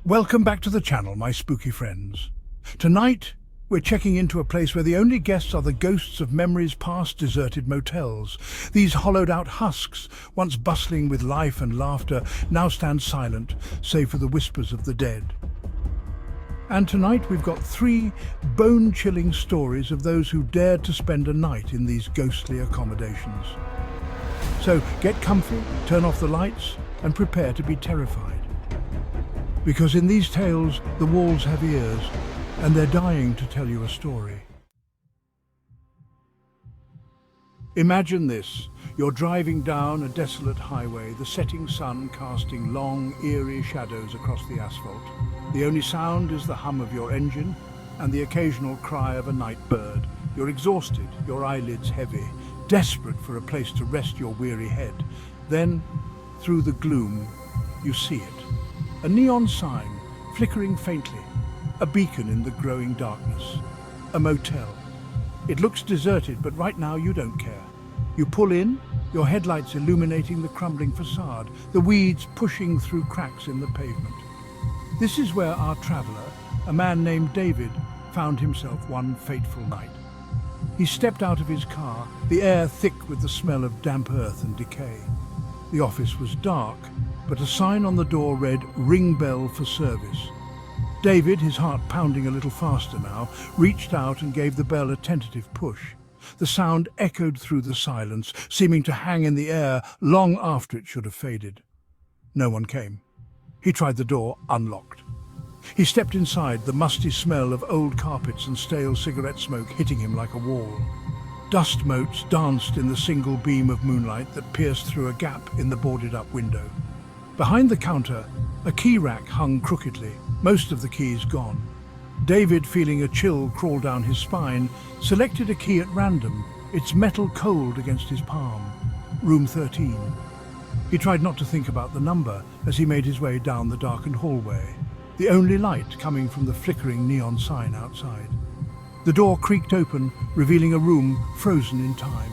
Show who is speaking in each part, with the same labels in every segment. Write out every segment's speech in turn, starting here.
Speaker 1: Welcome back to the channel, my spooky friends. Tonight, we're checking into a place where the only guests are the ghosts of memories past deserted motels. These hollowed-out husks, once bustling with life and laughter, now stand silent, save for the whispers of the dead. And tonight we've got three bone-chilling stories of those who dared to spend a night in these ghostly accommodations. So get comfy, turn off the lights, and prepare to be terrified. Because in these tales, the walls have ears, and they're dying to tell you a story. Imagine this. You're driving down a desolate highway, the setting sun casting long, eerie shadows across the asphalt. The only sound is the hum of your engine and the occasional cry of a night bird. You're exhausted, your eyelids heavy, desperate for a place to rest your weary head. Then, through the gloom, you see it. A neon sign, flickering faintly, a beacon in the growing darkness. A motel. It looks deserted, but right now you don't care. You pull in, your headlights illuminating the crumbling facade, the weeds pushing through cracks in the pavement. This is where our traveller, a man named David, found himself one fateful night. He stepped out of his car, the air thick with the smell of damp earth and decay. The office was dark, but a sign on the door read, "Ring bell for service." David, his heart pounding a little faster now, reached out and gave the bell a tentative push. The sound echoed through the silence, seeming to hang in the air long after it should have faded. No one came. He tried the door, unlocked. He stepped inside, the musty smell of old carpets and stale cigarette smoke hitting him like a wall. Dust motes danced in the single beam of moonlight that pierced through a gap in the boarded-up window. Behind the counter, a key rack hung crookedly, most of the keys gone. David, feeling a chill crawl down his spine, selected a key at random, its metal cold against his palm. Room 13. He tried not to think about the number as he made his way down the darkened hallway, the only light coming from the flickering neon sign outside. The door creaked open, revealing a room frozen in time.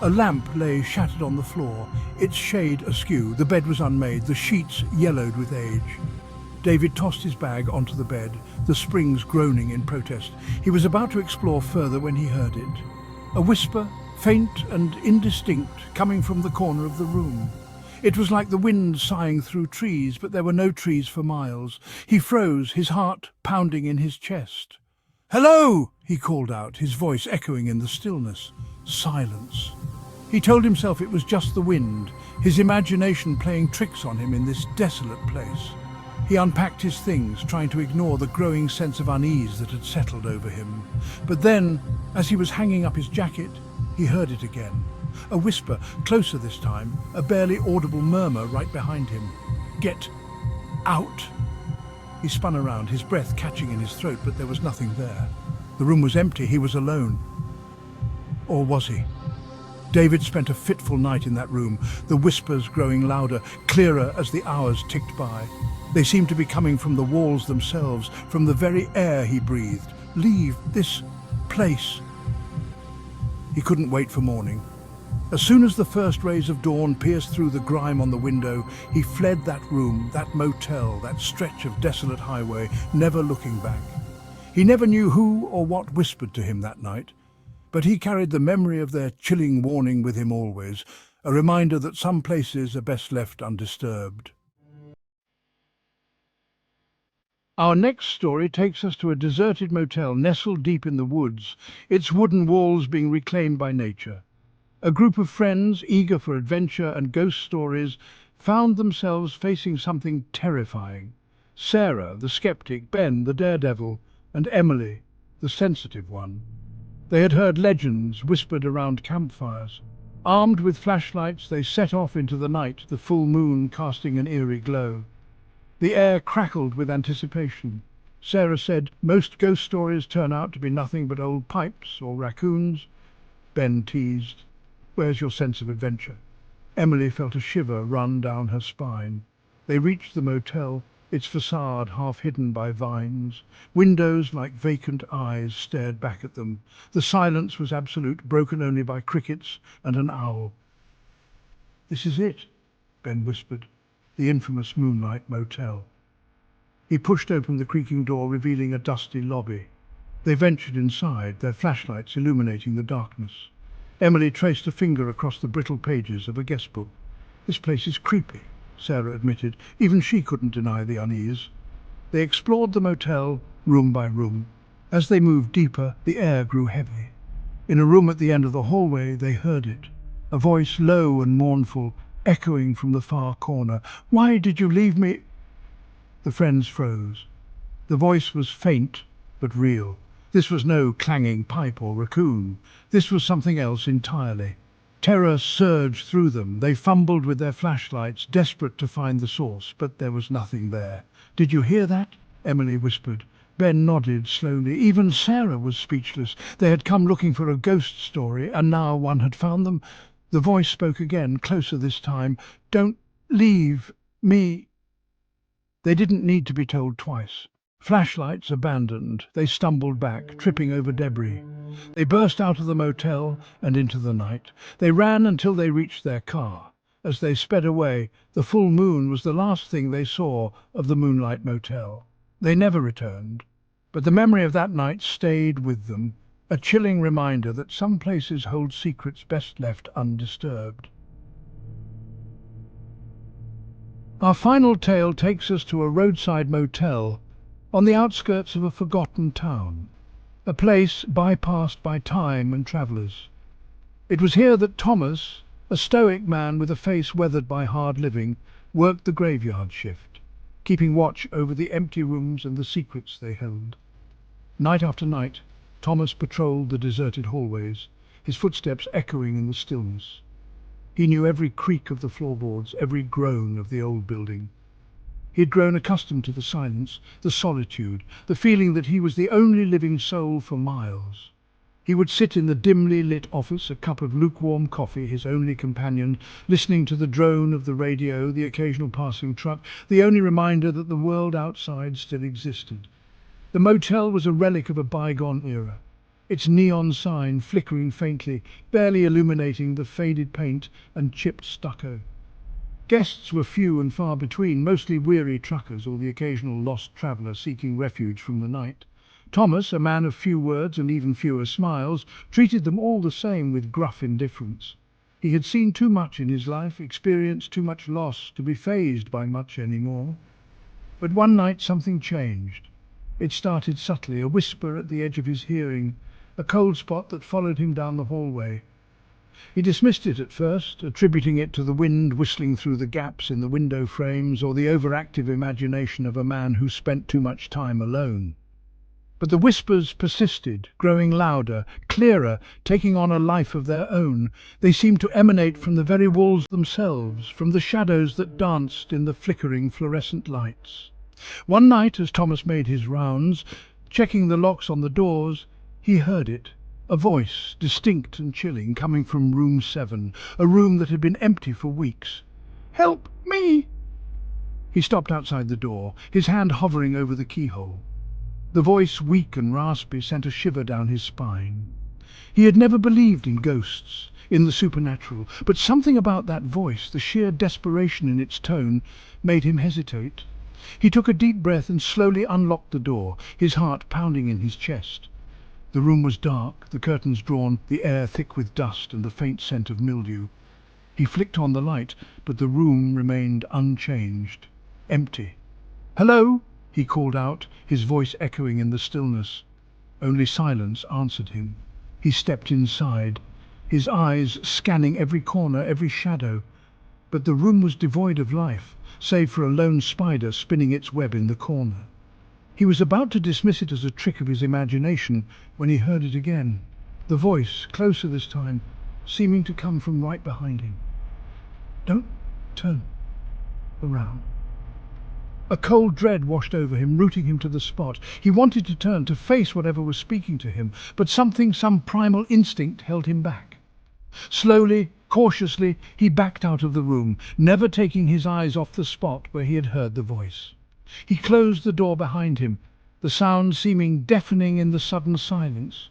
Speaker 1: A lamp lay shattered on the floor, its shade askew. The bed was unmade, the sheets yellowed with age. David tossed his bag onto the bed, the springs groaning in protest. He was about to explore further when he heard it. A whisper, faint and indistinct, coming from the corner of the room. It was like the wind sighing through trees, but there were no trees for miles. He froze, his heart pounding in his chest. "Hello!" he called out, his voice echoing in the stillness. Silence. He told himself it was just the wind, his imagination playing tricks on him in this desolate place. He unpacked his things, trying to ignore the growing sense of unease that had settled over him. But then, as he was hanging up his jacket, he heard it again. A whisper, closer this time, a barely audible murmur right behind him. "Get out!" He spun around, his breath catching in his throat, but there was nothing there. The room was empty, he was alone. Or was he? David spent a fitful night in that room, the whispers growing louder, clearer as the hours ticked by. They seemed to be coming from the walls themselves, from the very air he breathed. Leave this place. He couldn't wait for morning. As soon as the first rays of dawn pierced through the grime on the window, he fled that room, that motel, that stretch of desolate highway, never looking back. He never knew who or what whispered to him that night, but he carried the memory of their chilling warning with him always, a reminder that some places are best left undisturbed. Our next story takes us to a deserted motel nestled deep in the woods, its wooden walls being reclaimed by nature. A group of friends, eager for adventure and ghost stories, found themselves facing something terrifying. Sarah, the skeptic, Ben, the daredevil, and Emily, the sensitive one. They had heard legends whispered around campfires. Armed with flashlights, they set off into the night, the full moon casting an eerie glow. The air crackled with anticipation. Sarah said, "Most ghost stories turn out to be nothing but old pipes or raccoons." Ben teased, "Where's your sense of adventure?" Emily felt a shiver run down her spine. They reached the motel, its facade half hidden by vines. Windows like vacant eyes stared back at them. The silence was absolute, broken only by crickets and an owl. "This is it," Ben whispered. "The infamous Moonlight Motel." He pushed open the creaking door, revealing a dusty lobby. They ventured inside, their flashlights illuminating the darkness. Emily traced a finger across the brittle pages of a guest book. "This place is creepy," Sarah admitted. Even she couldn't deny the unease. They explored the motel, room by room. As they moved deeper, the air grew heavy. In a room at the end of the hallway, they heard it. A voice low and mournful, echoing from the far corner. "Why did you leave me?" The friends froze. The voice was faint, but real. This was no clanging pipe or raccoon. This was something else entirely. Terror surged through them. They fumbled with their flashlights, desperate to find the source, but there was nothing there. "Did you hear that?" Emily whispered. Ben nodded slowly. Even Sarah was speechless. They had come looking for a ghost story, and now one had found them. The voice spoke again, closer this time. "Don't leave me." They didn't need to be told twice. Flashlights abandoned, they stumbled back, tripping over debris. They burst out of the motel and into the night. They ran until they reached their car. As they sped away, the full moon was the last thing they saw of the Moonlight Motel. They never returned, but the memory of that night stayed with them, a chilling reminder that some places hold secrets best left undisturbed. Our final tale takes us to a roadside motel on the outskirts of a forgotten town, a place bypassed by time and travellers. It was here that Thomas, a stoic man with a face weathered by hard living, worked the graveyard shift, keeping watch over the empty rooms and the secrets they held. Night after night, Thomas patrolled the deserted hallways, his footsteps echoing in the stillness. He knew every creak of the floorboards, every groan of the old building. He had grown accustomed to the silence, the solitude, the feeling that he was the only living soul for miles. He would sit in the dimly lit office, a cup of lukewarm coffee his only companion, listening to the drone of the radio, the occasional passing truck, the only reminder that the world outside still existed. The motel was a relic of a bygone era, its neon sign flickering faintly, barely illuminating the faded paint and chipped stucco. Guests were few and far between, mostly weary truckers or the occasional lost traveller seeking refuge from the night. Thomas, a man of few words and even fewer smiles, treated them all the same with gruff indifference. He had seen too much in his life, experienced too much loss, to be fazed by much anymore. But one night something changed. It started subtly, a whisper at the edge of his hearing, a cold spot that followed him down the hallway. He dismissed it at first, attributing it to the wind whistling through the gaps in the window frames or the overactive imagination of a man who spent too much time alone. But the whispers persisted, growing louder, clearer, taking on a life of their own. They seemed to emanate from the very walls themselves, from the shadows that danced in the flickering fluorescent lights. One night, as Thomas made his rounds, checking the locks on the doors, he heard it. A voice, distinct and chilling, coming from room 7, a room that had been empty for weeks. "Help me!" He stopped outside the door, his hand hovering over the keyhole. The voice, weak and raspy, sent a shiver down his spine. He had never believed in ghosts, in the supernatural, but something about that voice, the sheer desperation in its tone, made him hesitate. He took a deep breath and slowly unlocked the door, his heart pounding in his chest. The room was dark, the curtains drawn, the air thick with dust and the faint scent of mildew. He flicked on the light, but the room remained unchanged, empty. "Hello!" he called out, his voice echoing in the stillness. Only silence answered him. He stepped inside, his eyes scanning every corner, every shadow. But the room was devoid of life, save for a lone spider spinning its web in the corner. He was about to dismiss it as a trick of his imagination when he heard it again. The voice, closer this time, seeming to come from right behind him. "Don't turn around." A cold dread washed over him, rooting him to the spot. He wanted to turn, to face whatever was speaking to him, but something, some primal instinct, held him back. Slowly, cautiously, he backed out of the room, never taking his eyes off the spot where he had heard the voice. He closed the door behind him, the sound seeming deafening in the sudden silence.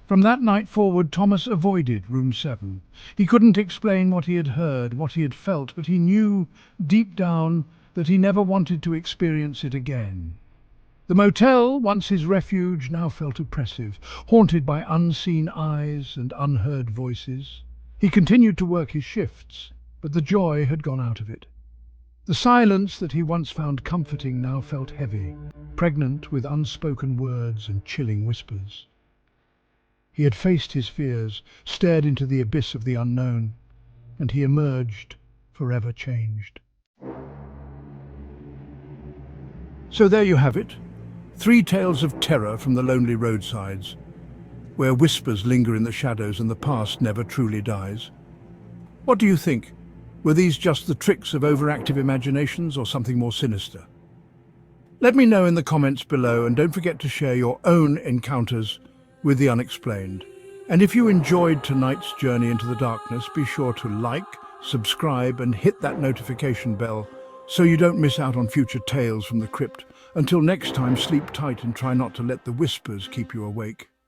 Speaker 1: From that night forward, Thomas avoided room 7. He couldn't explain what he had heard, what he had felt, but he knew, deep down, that he never wanted to experience it again. The motel, once his refuge, now felt oppressive, haunted by unseen eyes and unheard voices. He continued to work his shifts, but the joy had gone out of it. The silence that he once found comforting now felt heavy, pregnant with unspoken words and chilling whispers. He had faced his fears, stared into the abyss of the unknown, and he emerged forever changed. So there you have it. 3 tales of terror from the lonely roadsides, where whispers linger in the shadows and the past never truly dies. What do you think? Were these just the tricks of overactive imaginations or something more sinister? Let me know in the comments below, and don't forget to share your own encounters with the unexplained. And if you enjoyed tonight's journey into the darkness, be sure to like, subscribe and hit that notification bell so you don't miss out on future tales from the crypt. Until next time, sleep tight and try not to let the whispers keep you awake.